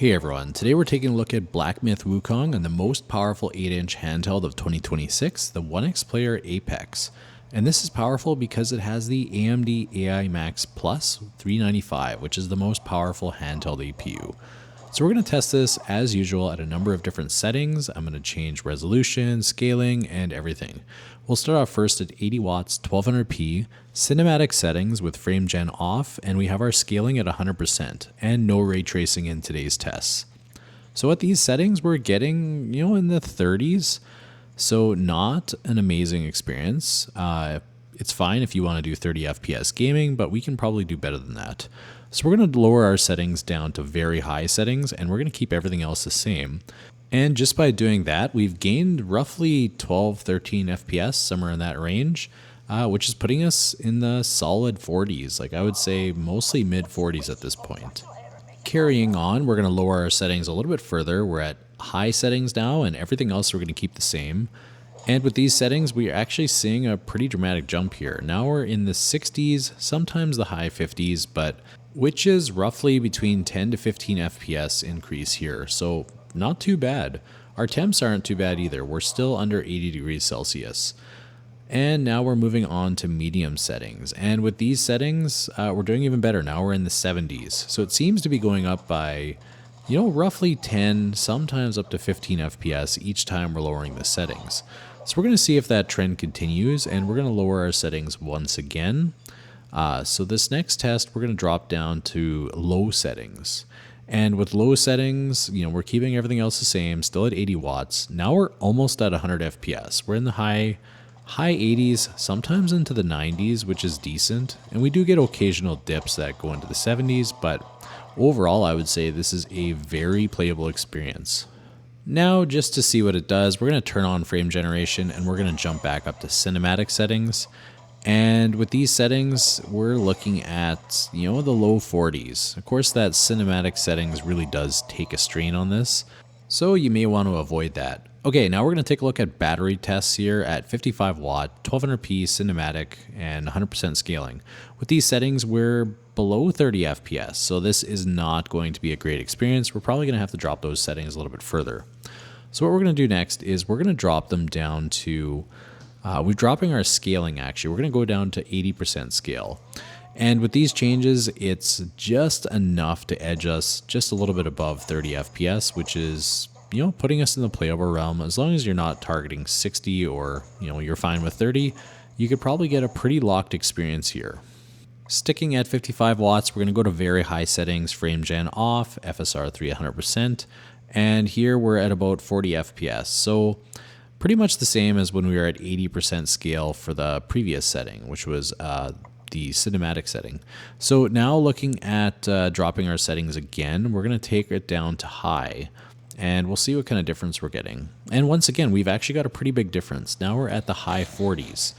Hey everyone, today we're taking a look at Myth Wukong and the most powerful 8-inch handheld of 2026, the Onexfly APEX. And this is powerful because it has the AMD AI Max Plus 395, which is the most powerful handheld APU. So we're going to test this as usual at a number of different settings. I'm going to change resolution, scaling, and everything. We'll start off first at 80 watts, 1200p, cinematic settings with frame gen off, and we have our scaling at 100% and no ray tracing in today's tests. So at these settings, we're getting, in the 30s. So not an amazing experience. It's fine if you want to do 30 FPS gaming, but we can probably do better than that. So we're going to lower our settings down to very high settings, and we're going to keep everything else the same. And just by doing that, we've gained roughly 12, 13 FPS, somewhere in that range, which is putting us in the solid 40s. Like I would say mostly mid 40s at this point. Carrying on, we're going to lower our settings a little bit further. We're at high settings now, and everything else we're going to keep the same. And with these settings, we are actually seeing a pretty dramatic jump here. Now we're in the 60s, sometimes the high 50s, but which is roughly between 10 to 15 FPS increase here. So not too bad. Our temps aren't too bad either. We're still under 80 degrees Celsius. And now we're moving on to medium settings. And with these settings, we're doing even better. Now we're in the 70s. So it seems to be going up by, roughly 10, sometimes up to 15 FPS each time we're lowering the settings. So we're going to see if that trend continues, and we're going to lower our settings once again. So this next test, we're going to drop down to low settings. And with low settings, we're keeping everything else the same, still at 80 watts. Now we're almost at 100 FPS. We're in the high 80s, sometimes into the 90s, which is decent. And we do get occasional dips that go into the 70s, but overall, I would say this is a very playable experience. Now, just to see what it does, we're going to turn on frame generation, and we're going to jump back up to cinematic settings. And with these settings, we're looking at, the low 40s. Of course, that cinematic settings really does take a strain on this, so you may want to avoid that. Okay, now we're going to take a look at battery tests here at 55 watt, 1200p cinematic, and 100% scaling. With these settings, we're below 30 FPS, so this is not going to be a great experience. We're probably going to have to drop those settings a little bit further. So what we're going to do next is we're going to drop them down to we're dropping our scaling actually. We're going to go down to 80% scale. And with these changes, it's just enough to edge us just a little bit above 30 FPS, which is, putting us in the playable realm. As long as you're not targeting 60 or, you're fine with 30, you could probably get a pretty locked experience here. Sticking at 55 watts, we're going to go to very high settings, frame gen off, FSR 300%. And here we're at about 40 FPS. So pretty much the same as when we were at 80% scale for the previous setting, which was the cinematic setting. So now looking at dropping our settings again, we're going to take it down to high, and we'll see what kind of difference we're getting. And once again, we've actually got a pretty big difference. Now we're at the high 40s.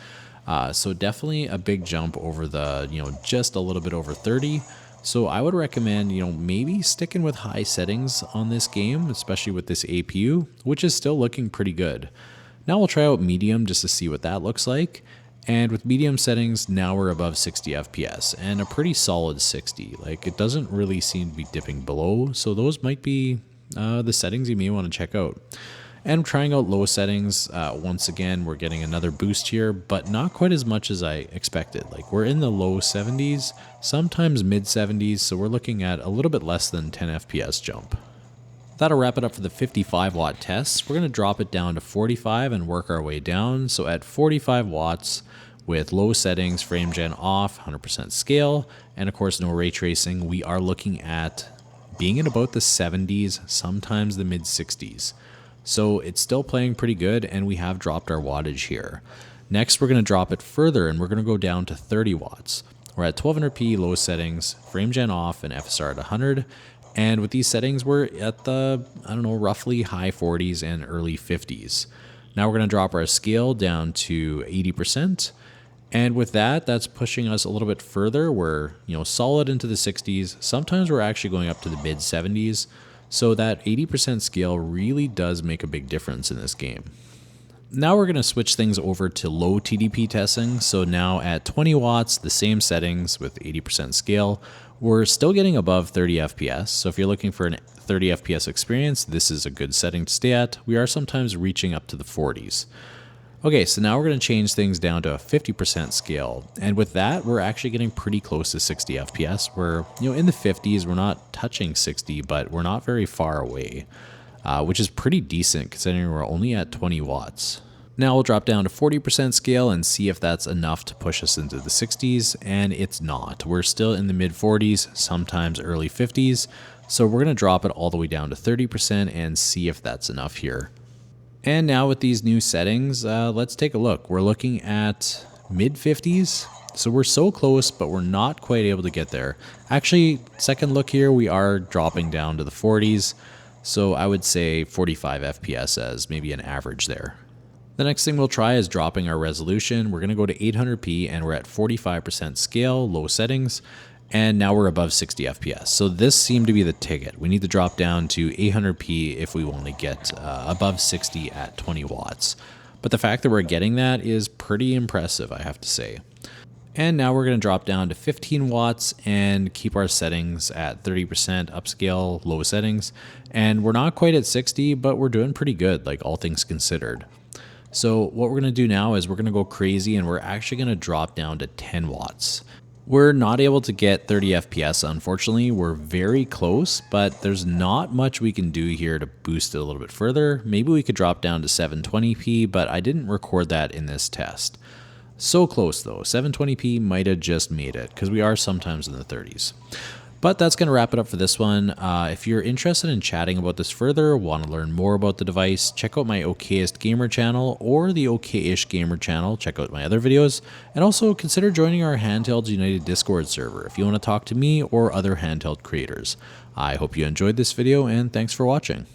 So definitely a big jump over the, just a little bit over 30. So I would recommend, maybe sticking with high settings on this game, especially with this APU, which is still looking pretty good. Now we'll try out medium just to see what that looks like. And with medium settings, now we're above 60 FPS and a pretty solid 60. Like it doesn't really seem to be dipping below. So those might be the settings you may want to check out. And I'm trying out low settings. Once again, we're getting another boost here, but not quite as much as I expected. Like we're in the low 70s, sometimes mid 70s. So we're looking at a little bit less than 10 FPS jump. That'll wrap it up for the 55 watt tests. We're going to drop it down to 45 and work our way down. So at 45 watts with low settings, frame gen off, 100% scale, and of course no ray tracing, we are looking at being in about the 70s, sometimes the mid 60s. So it's still playing pretty good, and we have dropped our wattage here. Next, we're going to drop it further, and we're going to go down to 30 watts. We're at 1200p low settings, frame gen off, and FSR at 100. And with these settings, we're at the, roughly high 40s and early 50s. Now we're going to drop our scale down to 80%. And with that, that's pushing us a little bit further. We're, solid into the 60s. Sometimes we're actually going up to the mid 70s. So that 80% scale really does make a big difference in this game. Now we're going to switch things over to low TDP testing. So now at 20 watts, the same settings with 80% scale, we're still getting above 30 FPS. So if you're looking for 30 FPS experience, this is a good setting to stay at. We are sometimes reaching up to the 40s. Okay, so now we're going to change things down to a 50% scale. And with that, we're actually getting pretty close to 60 FPS. We're, in the 50s, we're not touching 60, but we're not very far away, which is pretty decent considering we're only at 20 watts. Now we'll drop down to 40% scale and see if that's enough to push us into the 60s, and it's not. We're still in the mid 40s, sometimes early 50s, so we're going to drop it all the way down to 30% and see if that's enough here. And now with these new settings, let's take a look. We're looking at mid 50s, so we're so close, but we're not quite able to get there. Actually, second look here, we are dropping down to the 40s, so I would say 45 FPS as maybe an average there. The next thing we'll try is dropping our resolution. We're going to go to 800p and we're at 45% scale, low settings, and now we're above 60 FPS. So this seemed to be the ticket. We need to drop down to 800p if we want to get above 60 at 20 watts. But the fact that we're getting that is pretty impressive, I have to say. And now we're going to drop down to 15 watts and keep our settings at 30% upscale, low settings. And we're not quite at 60, but we're doing pretty good, like all things considered. So what we're going to do now is we're going to go crazy and we're actually going to drop down to 10 watts. We're not able to get 30 FPS, unfortunately. We're very close, but there's not much we can do here to boost it a little bit further. Maybe we could drop down to 720p, but I didn't record that in this test. So close though. 720p might have just made it because we are sometimes in the 30s. But that's going to wrap it up for this one. If you're interested in chatting about this further, want to learn more about the device, check out my Okayest Gamer channel or the Okayish Gamer channel. Check out my other videos. And also consider joining our Handhelds United Discord server if you want to talk to me or other handheld creators. I hope you enjoyed this video and thanks for watching.